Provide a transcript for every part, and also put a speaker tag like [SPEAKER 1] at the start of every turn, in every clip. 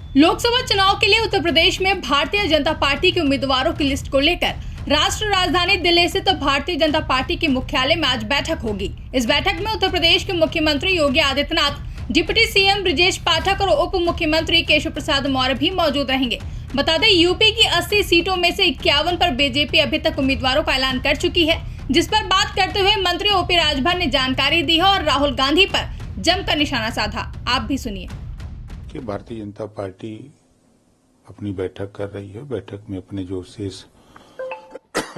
[SPEAKER 1] लोकसभा चुनाव के लिए उत्तर प्रदेश में भारतीय जनता पार्टी के उम्मीदवारों की लिस्ट को लेकर राष्ट्र राजधानी दिल्ली स्थित तो भारतीय जनता पार्टी के मुख्यालय में आज बैठक होगी। इस बैठक में उत्तर प्रदेश के मुख्यमंत्री योगी आदित्यनाथ, डिप्टी सीएम ब्रजेश पाठक और उप मुख्यमंत्री केशव प्रसाद मौर्य भी मौजूद रहेंगे। बता दें, यूपी की 80 सीटों में से 51 पर बीजेपी अभी तक उम्मीदवारों का ऐलान कर चुकी है, जिस पर बात करते हुए मंत्री ओपी राजभर ने जानकारी दी है और राहुल गांधी पर जमकर निशाना साधा। आप भी सुनिए।
[SPEAKER 2] कि भारतीय जनता पार्टी अपनी बैठक कर रही है। बैठक में अपने जो शेष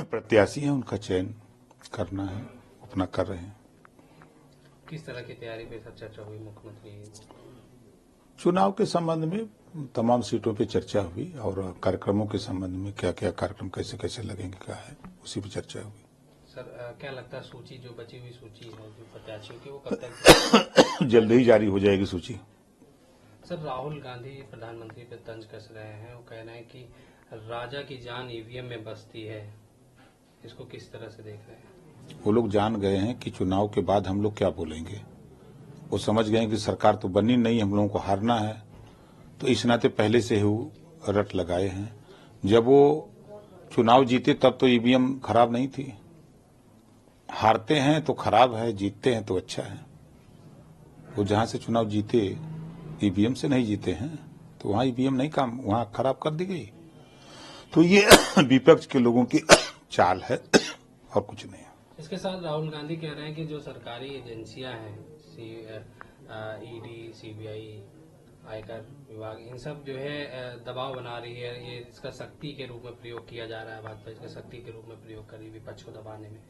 [SPEAKER 2] प्रत्याशी हैं उनका चयन करना है, अपना कर रहे हैं।
[SPEAKER 3] किस तरह की तैयारी पे सब चर्चा हुई? मुख्यमंत्री
[SPEAKER 2] चुनाव के संबंध में तमाम सीटों पे चर्चा हुई और कार्यक्रमों के संबंध में क्या क्या कार्यक्रम कैसे कैसे लगेंगे क्या है, उसी पे चर्चा हुई।
[SPEAKER 3] सर, क्या लगता है सूची जो बची हुई सूची है जो प्रत्याशियों की, वो कब तक
[SPEAKER 2] जल्द ही जारी हो जाएगी सूची।
[SPEAKER 3] सर, राहुल गांधी प्रधानमंत्री पे तंज कस रहे हैं। वो कह रहे हैं कि राजा की जान ईवीएम में बसती है। इसको किस तरह से देख रहे हैं?
[SPEAKER 2] वो लोग जान गए हैं कि चुनाव के बाद हम लोग क्या बोलेंगे। वो समझ गए हैं कि सरकार तो बनी नहीं, हम लोगों को हारना है, तो इस नाते पहले से ही वो रट लगाए हैं। जब वो चुनाव जीते तब तो ईवीएम खराब नहीं थी। हारते हैं तो खराब है, जीतते हैं तो अच्छा है। वो जहां से चुनाव जीते ईवीएम से नहीं जीते हैं, तो वहां ईवीएम नहीं काम, वहां खराब कर दी गई। तो ये विपक्ष के लोगों की चाल है और कुछ नहीं है।
[SPEAKER 3] इसके साथ राहुल गांधी कह रहे हैं कि जो सरकारी एजेंसियां हैं, ईडी, सीबीआई, आयकर विभाग, इन सब जो है दबाव बना रही है। ये इसका शक्ति के रूप में प्रयोग किया जा रहा है। भाजपा इसका शक्ति के रूप में प्रयोग कर रही है विपक्ष को दबाने में।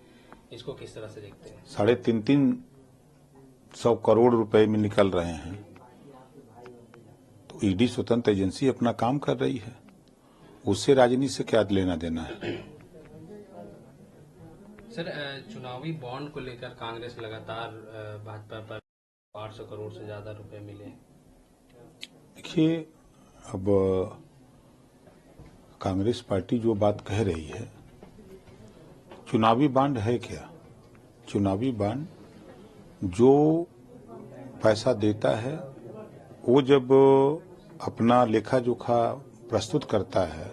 [SPEAKER 3] इसको किस तरह से देखते हैं?
[SPEAKER 2] 350 करोड़ रुपए में निकल रहे हैं, तो ईडी स्वतंत्र एजेंसी अपना काम कर रही है, उससे राजनीति से क्या लेना देना है।
[SPEAKER 3] सर, चुनावी बॉन्ड को लेकर कांग्रेस लगातार भाजपा पर 800 करोड़ से ज्यादा रुपए मिले।
[SPEAKER 2] देखिए, अब कांग्रेस पार्टी जो बात कह रही है, चुनावी बांड है क्या? चुनावी बांड जो पैसा देता है वो जब अपना लेखा जोखा प्रस्तुत करता है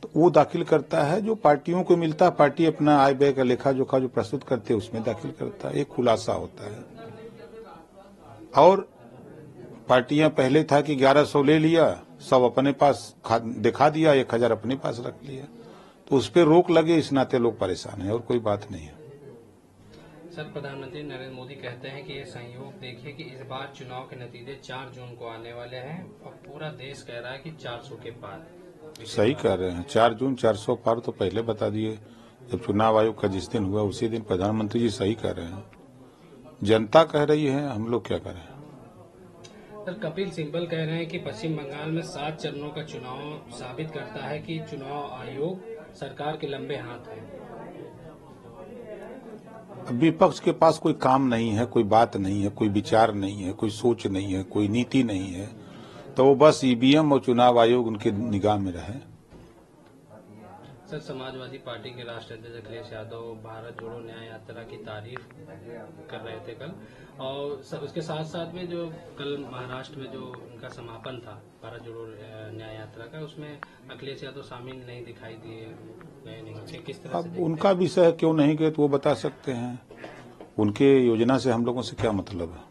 [SPEAKER 2] तो वो दाखिल करता है, जो पार्टियों को मिलता है पार्टी अपना आय व्यय का लेखा जोखा जो प्रस्तुत करते हैं उसमें दाखिल करता है। एक खुलासा होता है। और पार्टियां पहले था कि 1100 ले लिया, सब अपने पास दिखा दिया, 1000 अपने पास रख लिया, तो उस पर रोक लगे, इस नाते लोग परेशान हैं और कोई बात नहीं है।
[SPEAKER 3] सर, प्रधानमंत्री नरेंद्र मोदी कहते हैं कि ये संयोग देखिए कि इस बार चुनाव के नतीजे 4 जून को आने वाले हैं और पूरा देश कह रहा है कि 400 के पार।
[SPEAKER 2] सही कह रहे हैं, 4 जून 400 पार तो पहले बता दिए, जब चुनाव आयोग का जिस दिन हुआ उसी दिन प्रधानमंत्री जी सही कह रहे हैं। जनता कह रही है, हम लोग क्या करें।
[SPEAKER 3] सर, कपिल सिब्बल कह रहे हैं कि पश्चिम बंगाल में 7 चरणों का चुनाव साबित करता है कि चुनाव आयोग सरकार के लंबे हाथ है।
[SPEAKER 2] विपक्ष के पास कोई काम नहीं है, कोई बात नहीं है, कोई विचार नहीं है, कोई सोच नहीं है, कोई नीति नहीं है, तो वो बस ईवीएम और चुनाव आयोग उनके निगाह में रहे।
[SPEAKER 3] सर, समाजवादी पार्टी के राष्ट्रीय अध्यक्ष अखिलेश यादव भारत जोड़ो न्याय यात्रा की तारीफ कर रहे थे कल, और सर उसके साथ साथ में जो कल महाराष्ट्र में जो उनका समापन था भारत जोड़ो न्याय यात्रा का, उसमें अखिलेश यादव शामिल नहीं दिखाई दिए, गए नहीं। किस तरह
[SPEAKER 2] अब उनका विषय क्यों नहीं गए तो वो बता सकते हैं। उनके योजना से हम लोगों से क्या मतलब है।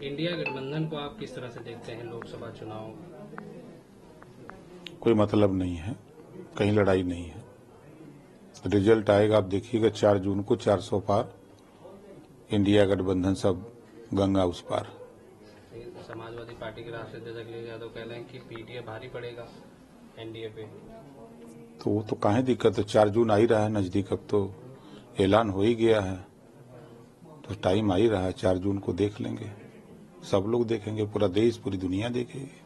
[SPEAKER 3] इंडिया गठबंधन को आप किस तरह से देखते हैं लोकसभा चुनाव?
[SPEAKER 2] कोई मतलब नहीं है, कहीं लड़ाई नहीं है। रिजल्ट आएगा, आप देखिएगा 4 जून को 400 पार, इंडिया गठबंधन सब गंगा उस पार।
[SPEAKER 3] समाजवादी पार्टी के राष्ट्रीय अध्यक्ष अखिलेश यादव कह रहे हैं कि पीटीए भारी पड़ेगा एनडीए पे।
[SPEAKER 2] तो वो तो काहे दिक्कत है, 4 जून आ ही रहा है नजदीक, अब तो ऐलान हो ही गया है, तो टाइम आ ही रहा है। 4 जून को देख लेंगे, सब लोग देखेंगे, पूरा देश पूरी दुनिया देखेगी।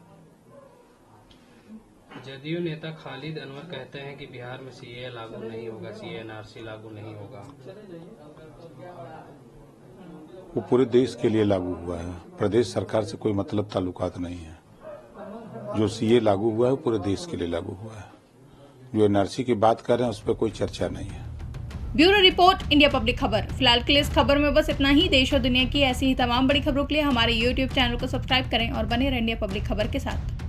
[SPEAKER 3] जदयू नेता खालिद अनवर कहते हैं कि बिहार में सीए लागू नहीं होगा, सीएनआरसी लागू नहीं होगा।
[SPEAKER 2] वो पूरे देश के लिए लागू हुआ है, प्रदेश सरकार से कोई मतलब ताल्लुकात नहीं है। जो सीए लागू हुआ है वो पूरे देश के लिए लागू हुआ है। जो एनआरसी की बात कर रहे हैं उस पर कोई चर्चा नहीं है।
[SPEAKER 1] ब्यूरो रिपोर्ट, इंडिया पब्लिक खबर। फिलहाल के लिए इस खबर में बस इतना ही। देश और दुनिया की ऐसी ही तमाम बड़ी खबरों के लिए हमारे YouTube चैनल को सब्सक्राइब करें और बने रहें इंडिया पब्लिक खबर के साथ।